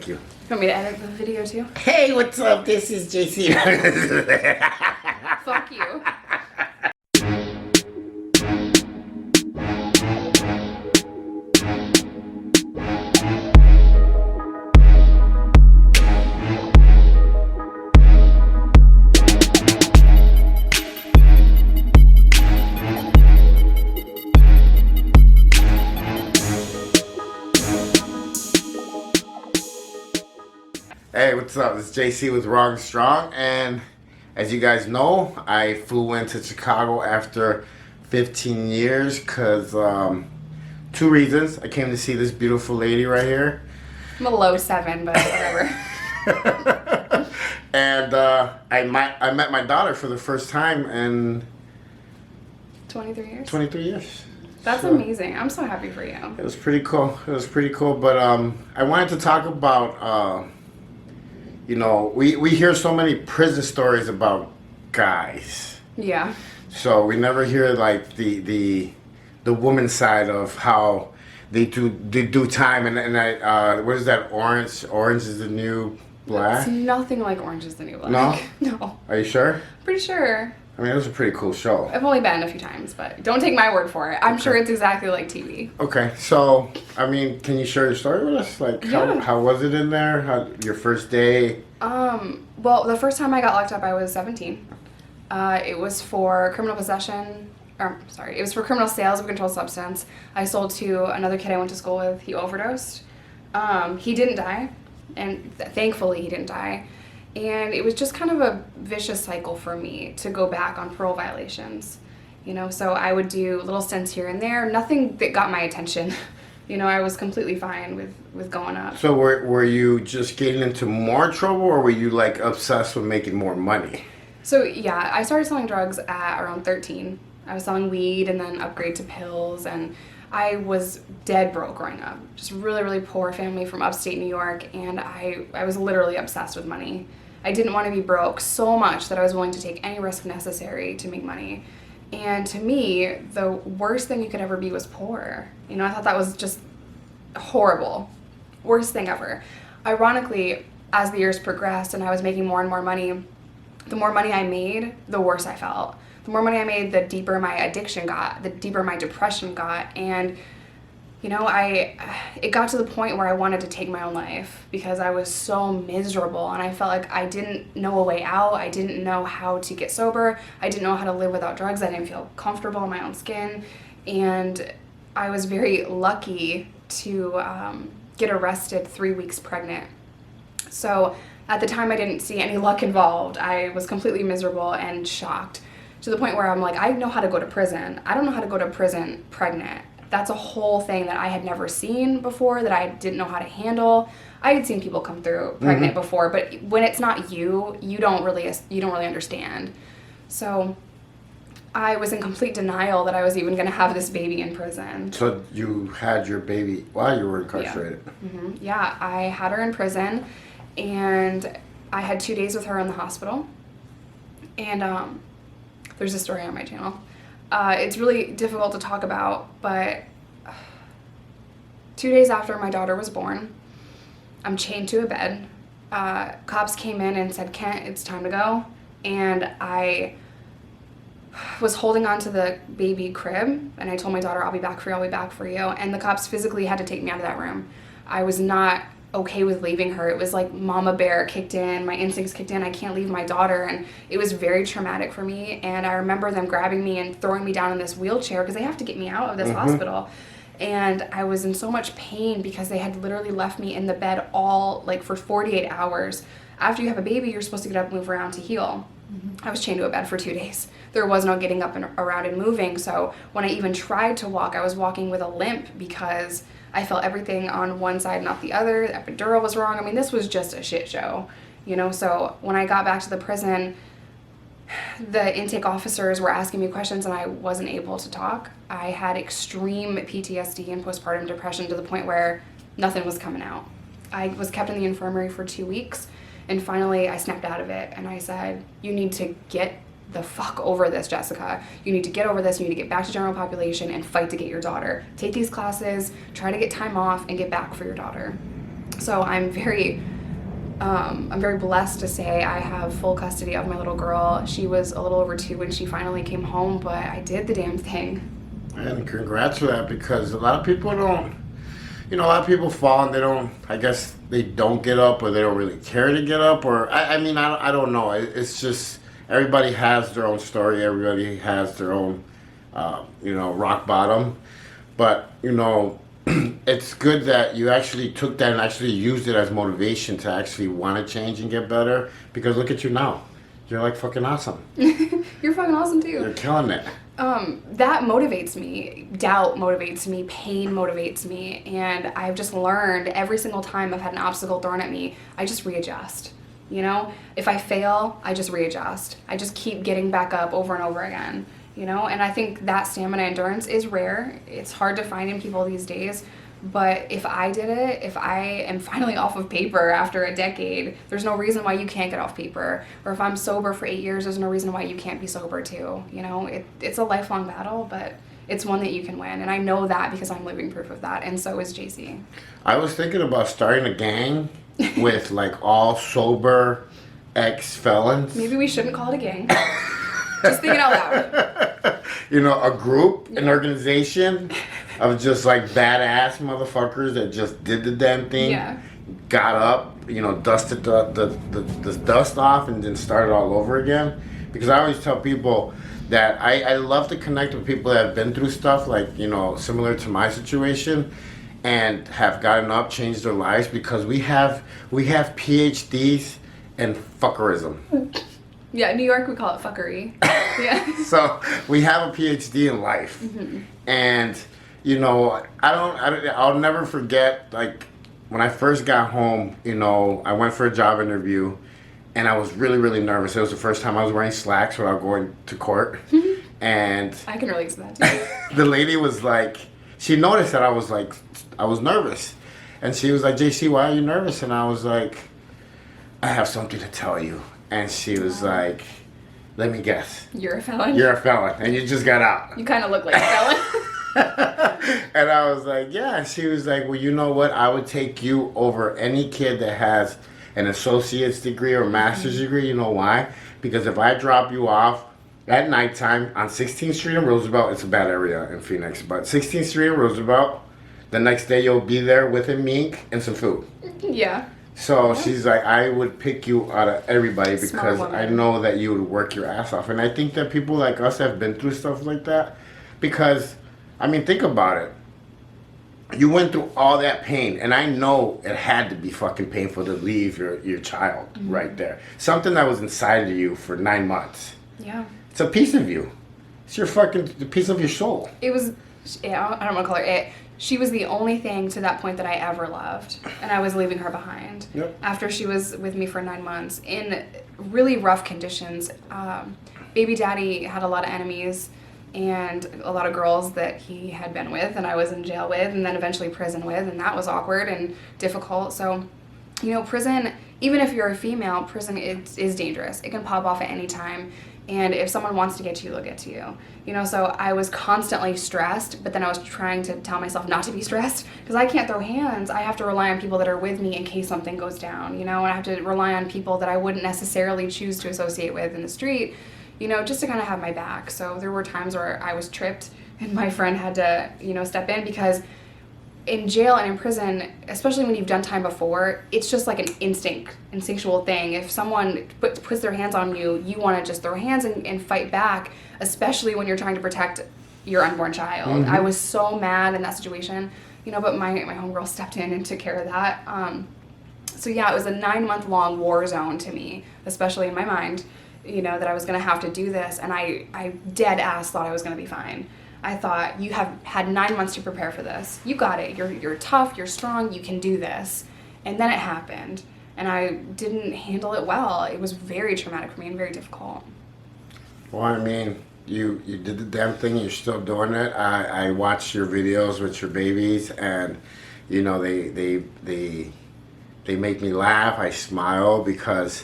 Thank you. You want me to edit the video too? Hey, what's up? This is JC. Fuck you. Hey, what's up? This is JC with Wrong Strong, and as you guys know, I flew into Chicago after 15 years because two reasons. I came to see this beautiful lady right here. I'm a low 7, but whatever. And I met my daughter for the first time in 23 years? 23 years. That's So, amazing. I'm so happy for you. It was pretty cool. But I wanted to talk about, you know, we hear so many prison stories about guys. Yeah. So we never hear like the woman's side of how they do time and what is that, Orange is the New Black? It's nothing like Orange is the New Black. No? No. Are you sure? Pretty sure. I mean, it was a pretty cool show. I've only been a few times, but don't take my word for it. I'm sure it's exactly like TV. Okay, so I mean, can you share your story with us? Like, Yeah. how was it in there? How your first day? Well, the first time I got locked up, I was 17. It was for criminal possession. It was for criminal sales of a controlled substance. I sold to another kid I went to school with. He overdosed. He didn't die, and thankfully he didn't die. And it was just kind of a vicious cycle for me to go back on parole violations. You know, so I would do little stints here and there, nothing that got my attention. You know, I was completely fine with going up. So were you just getting into more trouble, or were you like obsessed with making more money? So yeah, I started selling drugs at around 13. I was selling weed and then upgrade to pills, and I was dead broke growing up. Just really, really poor family from upstate New York, and I was literally obsessed with money. I didn't want to be broke so much that I was willing to take any risk necessary to make money. And to me, the worst thing you could ever be was poor. You know, I thought that was just horrible. Worst thing ever. Ironically, as the years progressed and I was making more and more money, the more money I made, the worse I felt. The more money I made, the deeper my addiction got, the deeper my depression got. And, you know, it got to the point where I wanted to take my own life because I was so miserable and I felt like I didn't know a way out. I didn't know how to get sober. I didn't know how to live without drugs. I didn't feel comfortable in my own skin. And I was very lucky to get arrested 3 weeks pregnant. So at the time I didn't see any luck involved. I was completely miserable and shocked to the point where I'm like, I know how to go to prison. I don't know how to go to prison pregnant. That's a whole thing that I had never seen before, that I didn't know how to handle. I had seen people come through pregnant before, but when it's not you, you don't really understand. So I was in complete denial that I was even going to have this baby in prison. So you had your baby while you were incarcerated? Yeah, I had her in prison, and I had 2 days with her in the hospital. And there's a story on my channel. It's really difficult to talk about, but 2 days after my daughter was born, I'm chained to a bed. Cops came in and said, Kent, it's time to go. And I was holding on to the baby crib, and I told my daughter, I'll be back for you. And the cops physically had to take me out of that room. I was not okay with leaving her. It was like mama bear kicked in, my instincts kicked in, I can't leave my daughter, and it was very traumatic for me. And I remember them grabbing me and throwing me down in this wheelchair because they have to get me out of this hospital. And I was in so much pain because they had literally left me in the bed for 48 hours. After you have a baby, you're supposed to get up and move around to heal. I was chained to a bed for 2 days. There was no getting up and around and moving. So when I even tried to walk, I was walking with a limp because I felt everything on one side, not the other. The epidural was wrong. I mean, this was just a shit show, you know? So when I got back to the prison, the intake officers were asking me questions and I wasn't able to talk. I had extreme PTSD and postpartum depression to the point where nothing was coming out. I was kept in the infirmary for 2 weeks, and finally I snapped out of it and I said, you need to get the fuck over this, Jessica. You need to get over this. You need to get back to general population and fight to get your daughter. Take these classes, try to get time off, and get back for your daughter. So I'm very blessed to say I have full custody of my little girl. She was a little over 2 when she finally came home, but I did the damn thing. And congrats for that, because a lot of people don't, a lot of people fall and they don't, I guess they don't get up, or they don't really care to get up, or, I don't know. It's just, everybody has their own story, everybody has their own, rock bottom. But, it's good that you actually took that and actually used it as motivation to actually want to change and get better, because look at you now. You're like fucking awesome. You're fucking awesome too. You're killing it. That motivates me. Doubt motivates me. Pain motivates me. And I've just learned every single time I've had an obstacle thrown at me, I just readjust. If I fail, I just readjust. I just keep getting back up over and over again. And I think that stamina endurance is rare. It's hard to find in people these days. But if I did it, if I am finally off of paper after a decade, there's no reason why you can't get off paper. Or if I'm sober for 8 years, there's no reason why you can't be sober too. It's a lifelong battle, but it's one that you can win. And I know that because I'm living proof of that. And so is JC. I was thinking about starting a gang with like all sober ex-felons. Maybe we shouldn't call it a gang. Just thinking out loud. A group, an organization of just like badass motherfuckers that just did the damn thing. Yeah. Got up, dusted the dust off, and then started all over again. Because I always tell people that I love to connect with people that have been through stuff like, similar to my situation, and have gotten up, changed their lives, because we have PhDs in fuckerism. Yeah, in New York we call it fuckery. Yeah. So we have a PhD in life. Mm-hmm. And, I'll never forget, like, when I first got home, I went for a job interview, and I was really, really nervous. It was the first time I was wearing slacks without going to court. And I can relate to that too. the lady was like, she noticed that I was nervous. And she was like, JC, why are you nervous? And I was like, I have something to tell you. And she was like, let me guess. You're a felon? You're a felon, and you just got out. You kind of look like a felon. And I was like, yeah. And she was like, well, you know what? I would take you over any kid that has an associate's degree or master's degree. You know why? Because if I drop you off at nighttime on 16th Street in Roosevelt, it's a bad area in Phoenix, but 16th Street in Roosevelt, the next day you'll be there with a mink and some food. Yeah. So she's like, I would pick you out of everybody because Smart woman. I know that you would work your ass off. And I think that people like us have been through stuff like that. Because, think about it. You went through all that pain. And I know it had to be fucking painful to leave your child right there. Something that was inside of you for 9 months. Yeah. It's a piece of you. It's the piece of your soul. It was, I don't want to call her it. She was the only thing to that point that I ever loved, and I was leaving her behind. Yep. After she was with me for 9 months in really rough conditions. Baby daddy had a lot of enemies and a lot of girls that he had been with and I was in jail with and then eventually prison with, and that was awkward and difficult. So, prison, even if you're a female, prison is dangerous. It can pop off at any time. And if someone wants to get to you, they'll get to you. So I was constantly stressed, but then I was trying to tell myself not to be stressed because I can't throw hands. I have to rely on people that are with me in case something goes down, and I have to rely on people that I wouldn't necessarily choose to associate with in the street, just to kind of have my back. So there were times where I was tripped and my friend had to, step in because in jail and in prison, especially when you've done time before, it's just like an instinctual thing. If someone puts their hands on you, you want to just throw hands and fight back, especially when you're trying to protect your unborn child. Mm-hmm. I was so mad in that situation, but my homegirl stepped in and took care of that. So yeah, it was a 9-month-long war zone to me, especially in my mind, that I was going to have to do this, and I dead ass thought I was going to be fine. I thought, you have had 9 months to prepare for this. You got it. You're tough. You're strong. You can do this. And then it happened. And I didn't handle it well. It was very traumatic for me and very difficult. Well, you did the damn thing. You're still doing it. I watched your videos with your babies, and they make me laugh. I smile because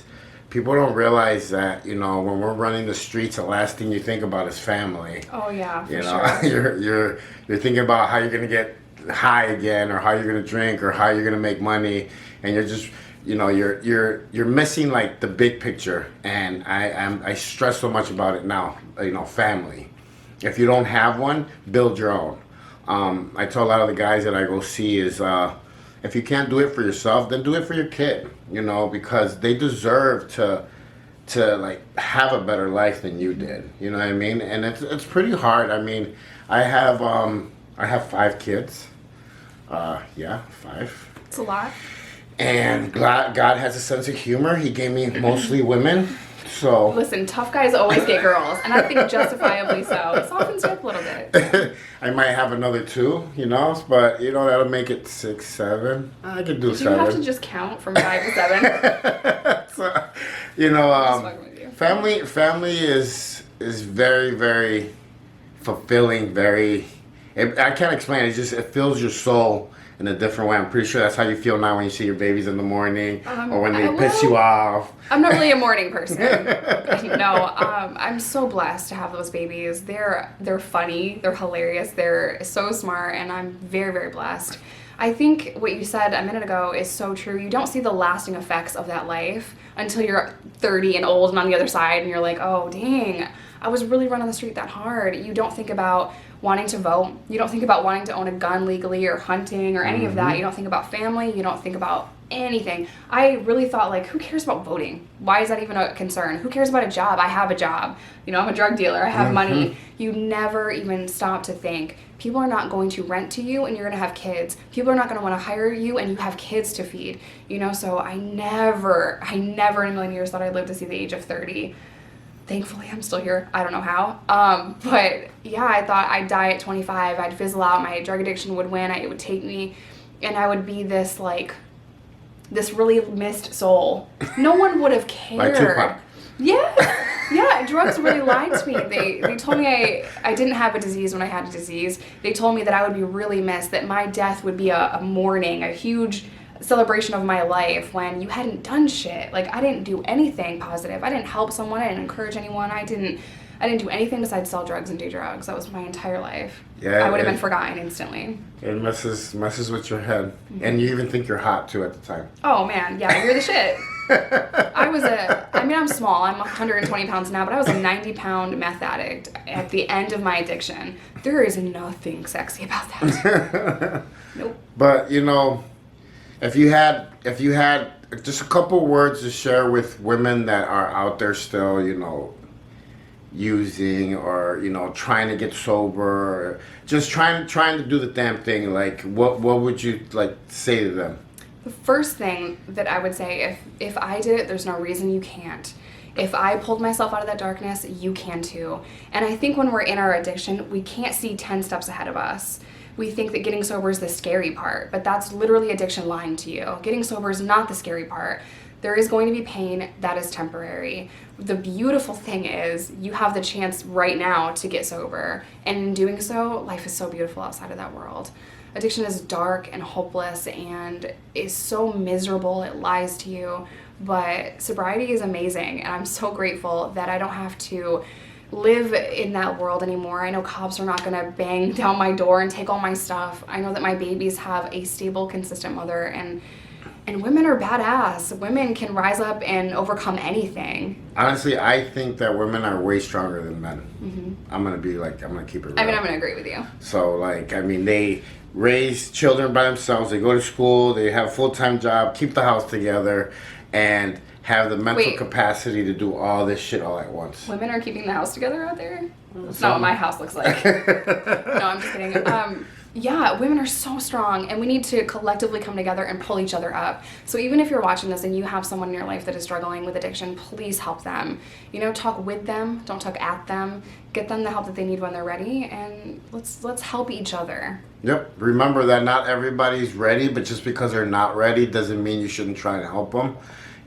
people don't realize that, when we're running the streets, the last thing you think about is family. Oh yeah, for sure. You're thinking about how you're gonna get high again, or how you're gonna drink, or how you're gonna make money, and you're just, you're missing like the big picture. And I stress so much about it now. Family. If you don't have one, build your own. I tell a lot of the guys that I go see is, if you can't do it for yourself, then do it for your kid. Because they deserve to like have a better life than you did. You know what I mean? And it's pretty hard. I mean, I have 5 kids. Yeah, 5. It's a lot. And God has a sense of humor. He gave me mostly women. So Listen, tough guys always get girls, and I think justifiably so. It softens you up a little bit. I might have another 2, but that'll make it 6, 7. I could do Do 7. you have to just count from 5 to 7? So, Just fucking with you. family is very, very fulfilling. I can't explain it. It fills your soul in a different way. I'm pretty sure that's how you feel now when you see your babies in the morning, or when they piss you off. I'm not really a morning person. No, I'm so blessed to have those babies. They're funny, they're hilarious, they're so smart, and I'm very, very blessed. I think what you said a minute ago is so true. You don't see the lasting effects of that life until you're 30 and old and on the other side, and you're like, oh, dang, I was really running the street that hard. You don't think about wanting to vote. You don't think about wanting to own a gun legally or hunting or any of that. You don't think about family. You don't think about anything. I really thought, like, who cares about voting? Why is that even a concern? Who cares about a job? I have a job. I'm a drug dealer. I have money. You never even stop to think. People are not going to rent to you and you're going to have kids. People are not going to want to hire you and you have kids to feed. So I never in a million years thought I'd live to see the age of 30. Thankfully, I'm still here. I don't know how. But yeah, I thought I'd die at 25. I'd fizzle out. My drug addiction would win. It would take me, and I would be this really missed soul. No one would have cared. Like Tupac. Yeah. Drugs really lied to me. They told me I didn't have a disease when I had a disease. They told me that I would be really missed. That my death would be a mourning, a huge celebration of my life when you hadn't done shit. Like, I didn't do anything positive. I didn't help someone. I didn't encourage anyone. I didn't do anything besides sell drugs and do drugs. That was my entire life. Yeah, I would have been forgotten instantly. It messes with your head. And you even think you're hot too at the time. Oh man, yeah, you're the shit. I'm small. I'm 120 pounds now, but I was a 90-pound meth addict at the end of my addiction. There is nothing sexy about that. Nope. But if you had just a couple words to share with women that are out there still, using or trying to get sober, or just trying to do the damn thing, like what would you like say to them? The first thing that I would say, if I did it, there's no reason you can't. If I pulled myself out of that darkness, you can too. And I think when we're in our addiction, we can't see 10 steps ahead of us. We think that getting sober is the scary part, but that's literally addiction lying to you. Getting sober is not the scary part. There is going to be pain that is temporary. The beautiful thing is you have the chance right now to get sober. And in doing so, life is so beautiful outside of that world. Addiction is dark and hopeless and is so miserable. It lies to you. But sobriety is amazing. And I'm so grateful that I don't have to live in that world anymore. I know cops are not going to bang down my door and take all my stuff. I know that my babies have a stable, consistent mother, and women are badass. Women can rise up and overcome anything. Honestly, I think that women are way stronger than men. Mm-hmm. I'm going to keep it real. I'm going to agree with you. So, they raise children by themselves. They go to school. They have a full-time job, keep the house together, and have the mental capacity to do all this shit all at once. Women are keeping the house together out there? That's not what my house looks like. No, I'm just kidding. Yeah, women are so strong, and we need to collectively come together and pull each other up. So even if you're watching this and you have someone in your life that is struggling with addiction, please help them. Talk with them, don't talk at them. Get them the help that they need when they're ready, and let's help each other. Yep. Remember that not everybody's ready, but just because they're not ready doesn't mean you shouldn't try to help them.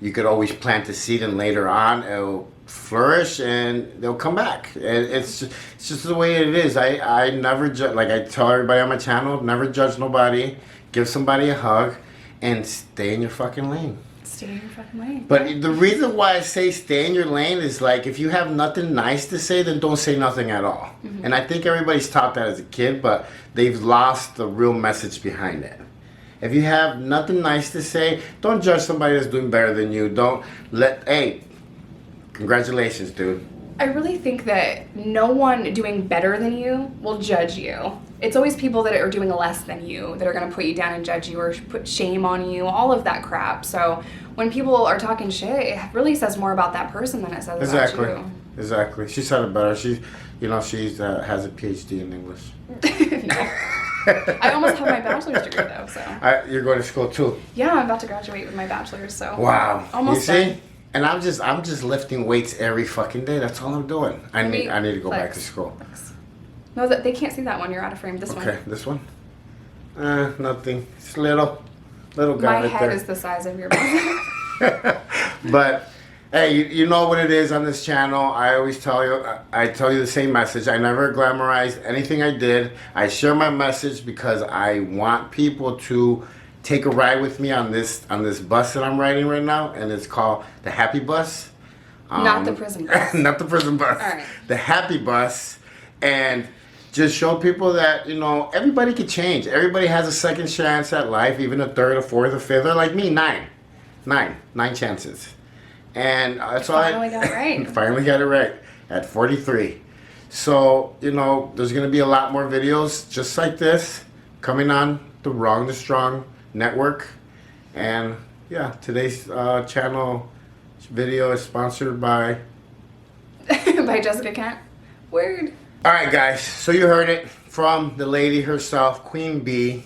You could always plant the seed, and later on it'll flourish and they'll come back. It's just the way it is. I never judge. Like I tell everybody on my channel, never judge nobody. Give somebody a hug and stay in your fucking lane. Stay in your fucking lane. But the reason why I say stay in your lane is like if you have nothing nice to say, then don't say nothing at all. And I think everybody's taught that as a kid, but they've lost the real message behind it. If you have nothing nice to say, don't judge somebody that's doing better than you. Don't hey, congratulations, dude. I really think that no one doing better than you will judge you. It's always people that are doing less than you that are going to put you down and judge you or put shame on you, all of that crap. So when people are talking shit, it really says more about that person than it says about you. Exactly. She said it better. She's has a PhD in English. No. I almost have my bachelor's degree though, so. You're going to school too. Yeah, I'm about to graduate with my bachelor's, so. Wow. Almost you see? done. And I'm just lifting weights every fucking day. That's all I'm doing. I need to go back to Flex. school. Flex. No, that they can't see that one. You're out of frame. This Okay, one. this one? Nothing. It's little guy My right head there. is the size of your mouth. But hey, you know what it is on this channel. I always tell you, I tell you the same message. I never glamorized anything I did. I share my message because I want people to take a ride with me on this bus that I'm riding right now, and it's called the Happy Bus. Not the prison bus. Not the prison bus. All right. The Happy Bus, and just show people that everybody can change. Everybody has a second chance at life, even a third, a fourth, a fifth, or like me, nine chances. And that's all Finally got it right. Finally got it right at 43. So, there's going to be a lot more videos just like this coming on the Wrong to Strong network. And yeah, today's channel video is sponsored by By Jessica Kent. Word. All right, guys. So you heard it from the lady herself, Queen Bee.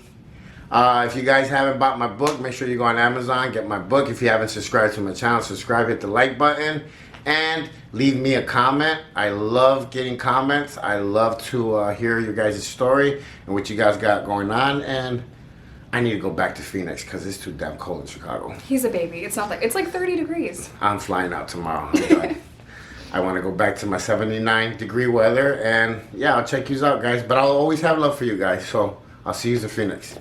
If you guys haven't bought my book, make sure you go on Amazon, get my book. If you haven't subscribed to my channel, subscribe, hit the like button, and leave me a comment. I love getting comments. I love to hear your guys' story and what you guys got going on. And I need to go back to Phoenix because it's too damn cold in Chicago. He's a baby. It's like 30 degrees. I'm flying out tomorrow. I'm done. I want to go back to my 79-degree weather. And yeah, I'll check you out, guys. But I'll always have love for you guys. So I'll see you in Phoenix.